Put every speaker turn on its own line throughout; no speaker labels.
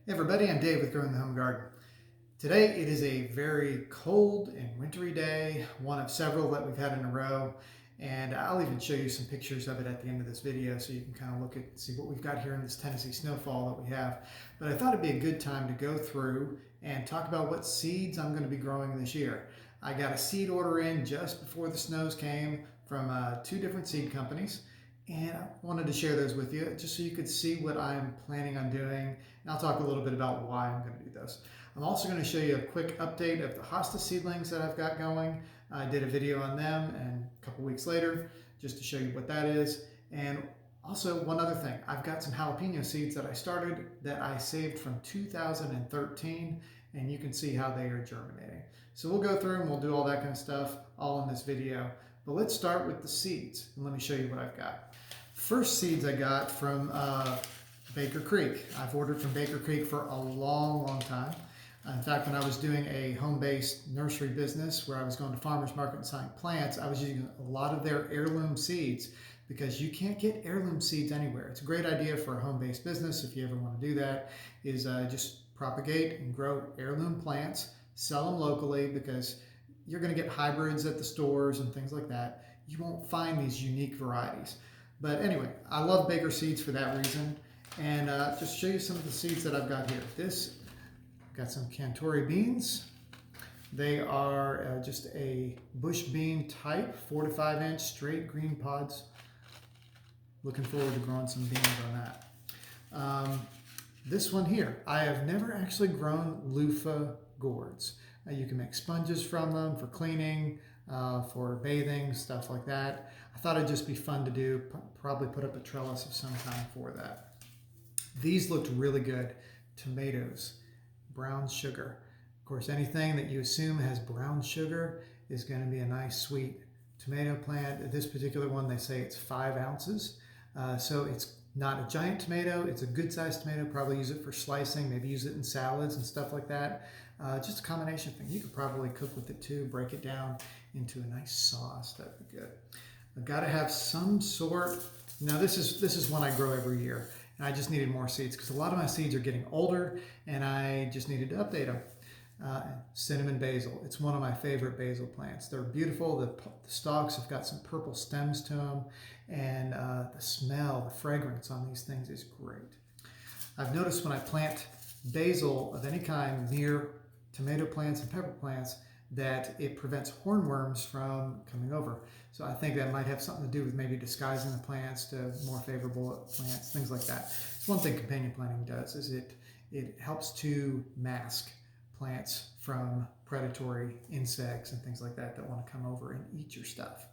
Hey everybody, I'm Dave with Growing the Home Garden. Today it is a very cold and wintry day, one of several that we've had in a row, and I'll even show you some pictures of it at the end of this video so you can kind of look at see what we've got here in this Tennessee snowfall that we have. But I thought it'd be a good time to go through and talk about what seeds I'm going to be growing this year. I got a seed order in just before the snows came from two different seed companies. And I wanted to share those with you just so you could see what I'm planning on doing. And I'll talk a little bit about why I'm going to do those. I'm also going to show you a quick update of the hosta seedlings that I've got going. I did a video on them and a couple weeks later just to show you what that is. And also one other thing, I've got some jalapeno seeds that I started that I saved from 2013 and you can see how they are germinating. So we'll go through and we'll do all that kind of stuff all in this video. But let's start with the seeds and let me show you what I've got. First seeds I got from Baker Creek. I've ordered from Baker Creek for a long time. In fact, when I was doing a home-based nursery business where I was going to farmers market and selling plants, I was using a lot of their heirloom seeds because you can't get heirloom seeds anywhere. It's a great idea for a home-based business if you ever want to do that, is just propagate and grow heirloom plants, sell them locally because you're going to get hybrids at the stores and things like that. You won't find these unique varieties. But anyway, I love Baker seeds for that reason. And just show you some of the seeds that I've got here. Got some Cantori beans. They are just a bush bean type, 4 to 5 inch straight green pods. Looking forward to growing some beans on that. This one here, I have never actually grown loofah gourds. You can make sponges from them for cleaning, for bathing, stuff like that. I thought it'd just be fun to do, probably put up a trellis of some kind for that. These looked really good. Tomatoes, brown sugar. Of course, anything that you assume has brown sugar is going to be a nice sweet tomato plant. This particular one, they say it's 5 ounces. So it's not a giant tomato. It's a good sized tomato. Probably use it for slicing, maybe use it in salads and stuff like that. Just a combination thing. You could probably cook with it too, break it down into a nice sauce. That'd be good. I've got to have some sort. Now this is one I grow every year. And I just needed more seeds because a lot of my seeds are getting older and I just needed to update them. Cinnamon basil. It's one of my favorite basil plants. They're beautiful. The stalks have got some purple stems to them, and the smell, the fragrance on these things is great. I've noticed when I plant basil of any kind near tomato plants and pepper plants that it prevents hornworms from coming over. So I think that might have something to do with maybe disguising the plants to more favorable plants, things like that. It's one thing companion planting does is it helps to mask plants from predatory insects and things like that that want to come over and eat your stuff.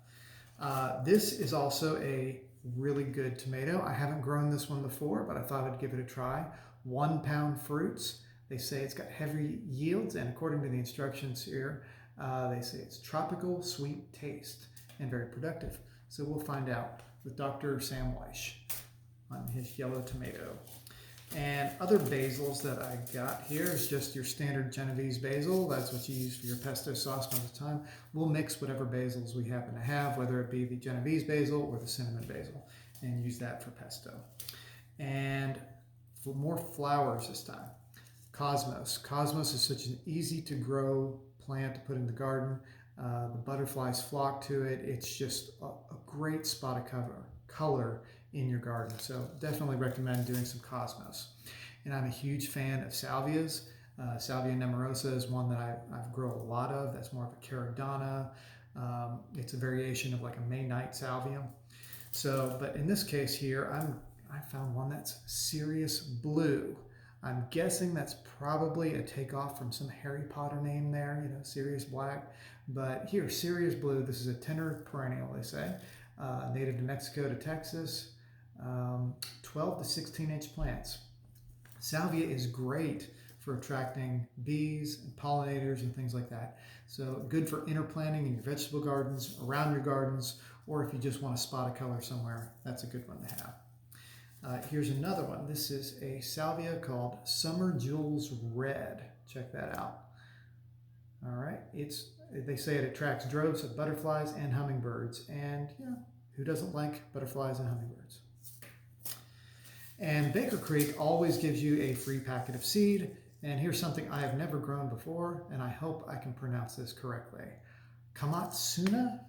This is also a really good tomato. I haven't grown this one before, but I thought I'd give it a try. 1 pound fruits. They say it's got heavy yields, and according to the instructions here, they say it's tropical, sweet taste, and very productive. So we'll find out with Dr. Sam Weish on his yellow tomato. And other basils that I got here is just your standard Genovese basil. That's what you use for your pesto sauce most of the time. We'll mix whatever basils we happen to have, whether it be the Genovese basil or the cinnamon basil, and use that for pesto. And for more flowers this time, Cosmos. Cosmos is such an easy to grow plant to put in the garden. The butterflies flock to it. It's just a great spot of color in your garden. So definitely recommend doing some Cosmos. And I'm a huge fan of salvias. Salvia nemorosa is one that I've grown a lot of. That's more of a caradonna. It's a variation of like a May night salvia. So, but in this case here, I found one that's Sirius Blue. I'm guessing that's probably a takeoff from some Harry Potter name there, you know, Sirius Black. But here, Sirius Blue, this is a tender perennial, they say, native to Mexico to Texas, 12 to 16 inch plants. Salvia is great for attracting bees and pollinators and things like that. So good for interplanting in your vegetable gardens, around your gardens, or if you just want a spot of color somewhere, that's a good one to have. Here's another one. This is a salvia called Summer Jewels Red. Check that out. All right, they say it attracts droves of butterflies and hummingbirds, and you know, who doesn't like butterflies and hummingbirds? And Baker Creek always gives you a free packet of seed. And here's something I have never grown before, and I hope I can pronounce this correctly. Kamatsuna.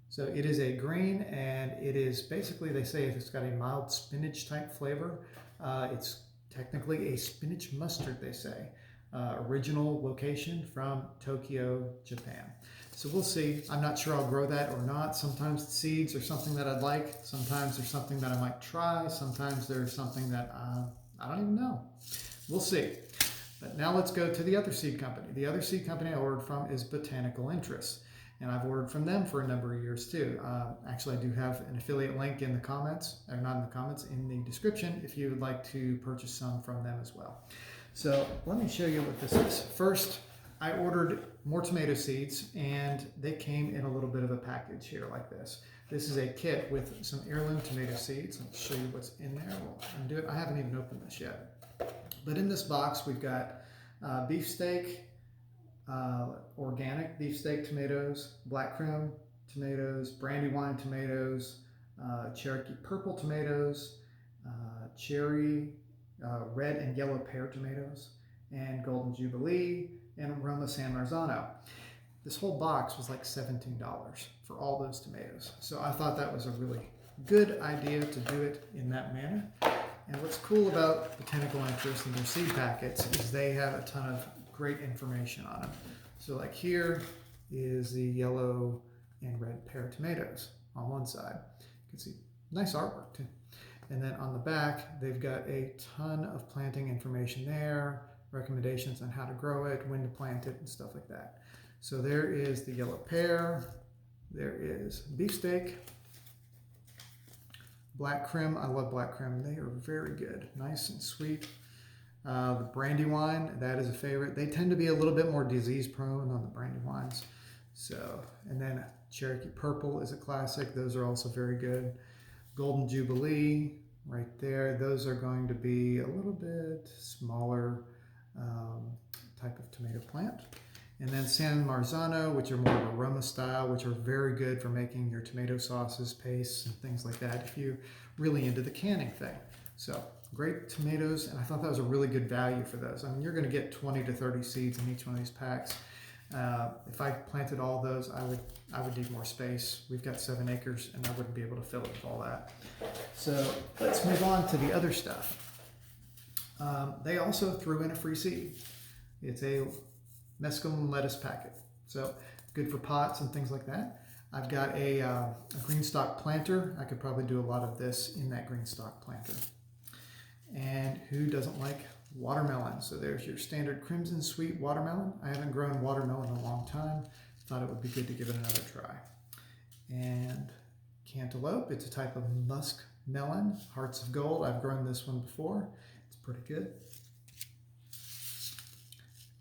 So it is a green, and it is basically, they say it's got a mild spinach type flavor. It's technically a spinach mustard, they say. Original location from Tokyo, Japan. So we'll see. I'm not sure I'll grow that or not. Sometimes the seeds are something that I'd like. Sometimes there's something that I might try. Sometimes there's something that I don't even know. We'll see. But now let's go to the other seed company. The other seed company I ordered from is Botanical Interests. And I've ordered from them for a number of years too. Actually, I do have an affiliate link in the comments, or not in the comments, in the description if you would like to purchase some from them as well. So let me show you what this is. First, I ordered more tomato seeds, and they came in a little bit of a package here like this. This is a kit with some heirloom tomato seeds. I'll show you what's in there. We'll undo it. I haven't even opened this yet. But in this box, we've got beefsteak, organic beefsteak tomatoes, black creme tomatoes, brandywine tomatoes, Cherokee purple tomatoes, cherry, red and yellow pear tomatoes, and golden jubilee, and Roma San Marzano. This whole box was like $17 for all those tomatoes. So I thought that was a really good idea to do it in that manner. And what's cool about Botanical Interests and their seed packets is they have a ton of great information on them. So like here is the yellow and red pear tomatoes on one side. You can see nice artwork too. And then on the back, they've got a ton of planting information there, recommendations on how to grow it, when to plant it, and stuff like that. So there is the yellow pear, there is beefsteak, black creme. I love black creme. They are very good, nice and sweet. The brandywine, that is a favorite. They tend to be a little bit more disease prone on the brandywines. So, and then Cherokee purple is a classic. Those are also very good. Golden Jubilee, right there. Those are going to be a little bit smaller type of tomato plant. And then San Marzano, which are more of a Roma style, which are very good for making your tomato sauces, pastes, and things like that if you're really into the canning thing. So great tomatoes, and I thought that was a really good value for those. I mean, you're going to get 20 to 30 seeds in each one of these packs. If I planted all those, I would need more space. We've got 7 acres, and I wouldn't be able to fill it with all that. So let's move on to the other stuff. They also threw in a free seed. It's a mesclun lettuce packet, so good for pots and things like that. I've got a green stalk planter. I could probably do a lot of this in that green stalk planter. And who doesn't like watermelon? So there's your standard crimson sweet watermelon. I haven't grown watermelon in a long time. Thought it would be good to give it another try. And cantaloupe, it's a type of musk melon, hearts of gold. I've grown this one before. It's pretty good.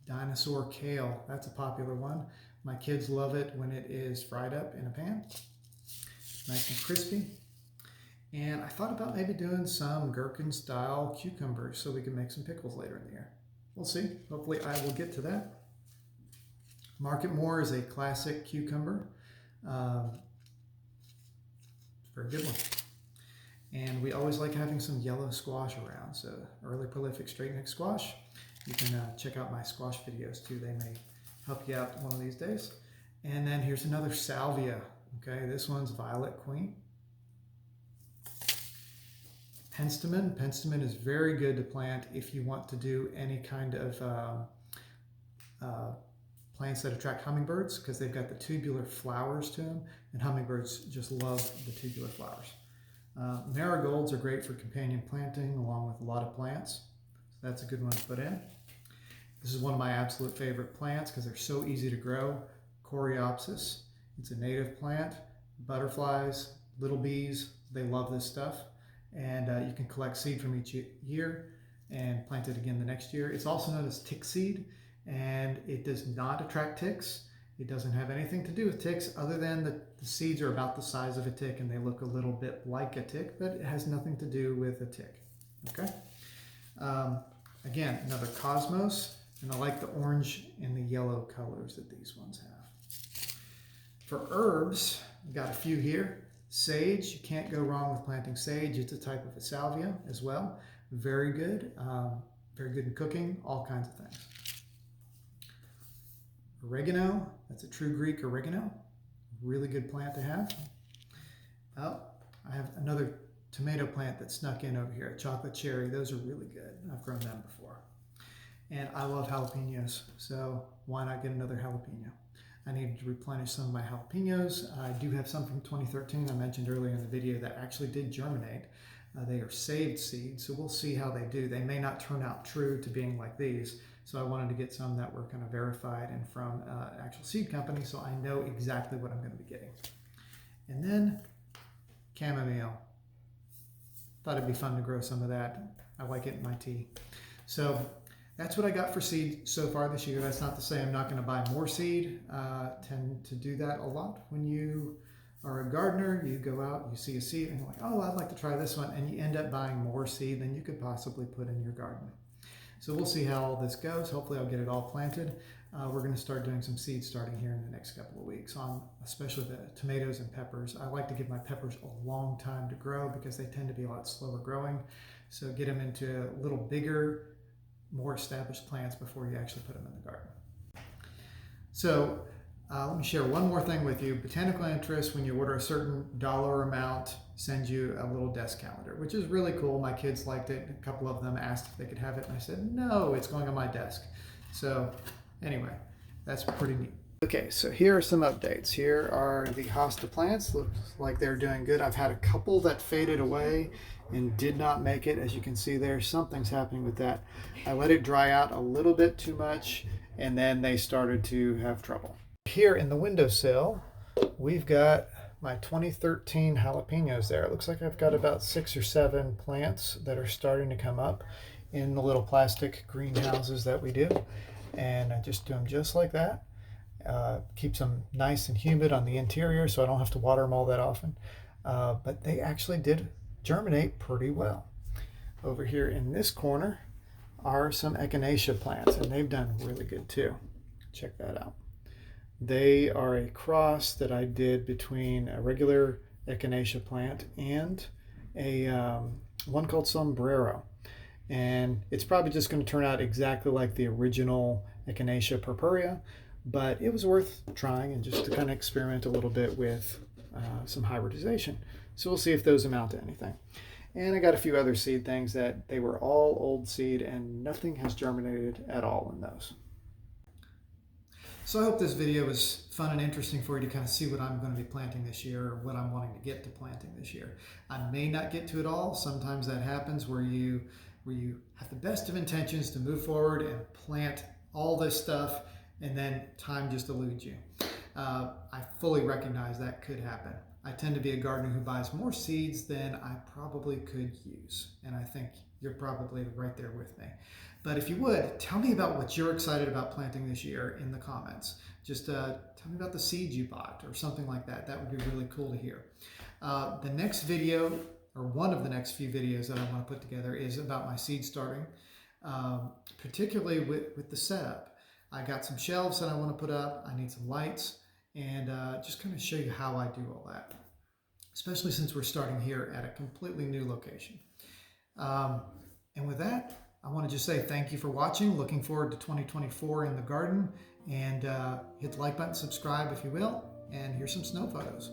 Dinosaur kale, that's a popular one. My kids love it when it is fried up in a pan. Nice and crispy. And I thought about maybe doing some gherkin style cucumbers so we can make some pickles later in the year. We'll see. Hopefully I will get to that. Market More is a classic cucumber. Very good one. And we always like having some yellow squash around. So early prolific straight neck squash. You can check out my squash videos too. They may help you out one of these days. And then here's another salvia. Okay, this one's Violet Queen. Penstemon. Penstemon is very good to plant if you want to do any kind of plants that attract hummingbirds, because they've got the tubular flowers to them, and hummingbirds just love the tubular flowers. Marigolds are great for companion planting along with a lot of plants. So that's a good one to put in. This is one of my absolute favorite plants because they're so easy to grow. Coreopsis. It's a native plant. Butterflies, little bees, they love this stuff. And you can collect seed from each year and plant it again the next year. It's also known as tick seed, and it does not attract ticks. It doesn't have anything to do with ticks other than the seeds are about the size of a tick and they look a little bit like a tick, but it has nothing to do with a tick. Okay. Again, another cosmos, and I like the orange and the yellow colors that these ones have. For herbs, I've got a few here. Sage, you can't go wrong with planting sage. It's a type of a salvia as well. Very good in cooking, all kinds of things. Oregano, that's a true Greek oregano. Really good plant to have. Oh, I have another tomato plant that snuck in over here, chocolate cherry. Those are really good. I've grown them before. And I love jalapenos, so why not get another jalapeno? I needed to replenish some of my jalapenos. I do have some from 2013 I mentioned earlier in the video that actually did germinate. They are saved seeds, so we'll see how they do. They may not turn out true to being like these, so I wanted to get some that were kind of verified and from an actual seed company, so I know exactly what I'm going to be getting. And then chamomile. Thought it'd be fun to grow some of that. I like it in my tea. So that's what I got for seed so far this year. That's not to say I'm not going to buy more seed. Tend to do that a lot. When you are a gardener, you go out, you see a seed, and you're like, oh, I'd like to try this one, and you end up buying more seed than you could possibly put in your garden. So we'll see how all this goes. Hopefully I'll get it all planted. We're going to start doing some seed starting here in the next couple of weeks, on especially the tomatoes and peppers. I like to give my peppers a long time to grow because they tend to be a lot slower growing. So get them into a little bigger, more established plants before you actually put them in the garden. So let me share one more thing with you. Botanical Interests, when you order a certain dollar amount, sends you a little desk calendar, which is really cool. My kids liked it. A couple of them asked if they could have it, and I said, no, it's going on my desk. So anyway, that's pretty neat. Okay, so here are some updates. Here are the hosta plants. Looks like they're doing good. I've had a couple that faded away and did not make it. As you can see there, something's happening with that. I let it dry out a little bit too much, and then they started to have trouble. Here in the windowsill, we've got my 2013 jalapenos there. It looks like I've got about 6 or 7 plants that are starting to come up in the little plastic greenhouses that we do. And I just do them just like that. Keeps them nice and humid on the interior so I don't have to water them all that often. But they actually did germinate pretty well. Over here in this corner are some echinacea plants, and they've done really good too. Check that out. They are a cross that I did between a regular echinacea plant and a one called sombrero. And it's probably just going to turn out exactly like the original Echinacea purpurea, but it was worth trying and just to kind of experiment a little bit with some hybridization. So we'll see if those amount to anything. And I got a few other seed things that they were all old seed and nothing has germinated at all in those. So I hope this video was fun and interesting for you to kind of see what I'm going to be planting this year, or what I'm wanting to get to planting this year. I may not get to it all. Sometimes that happens where you have the best of intentions to move forward and plant all this stuff, and then time just eludes you. I fully recognize that could happen. I tend to be a gardener who buys more seeds than I probably could use, and I think you're probably right there with me. But if you would, tell me about what you're excited about planting this year in the comments. Just tell me about the seeds you bought or something like that. That would be really cool to hear. The next video, or one of the next few videos that I want to put together, is about my seed starting, particularly with the setup. I got some shelves that I want to put up. I need some lights, and just kind of show you how I do all that, especially since we're starting here at a completely new location. And with that, I want to just say thank you for watching. Looking forward to 2024 in the garden, and hit the like button, subscribe if you will, and here's some snow photos.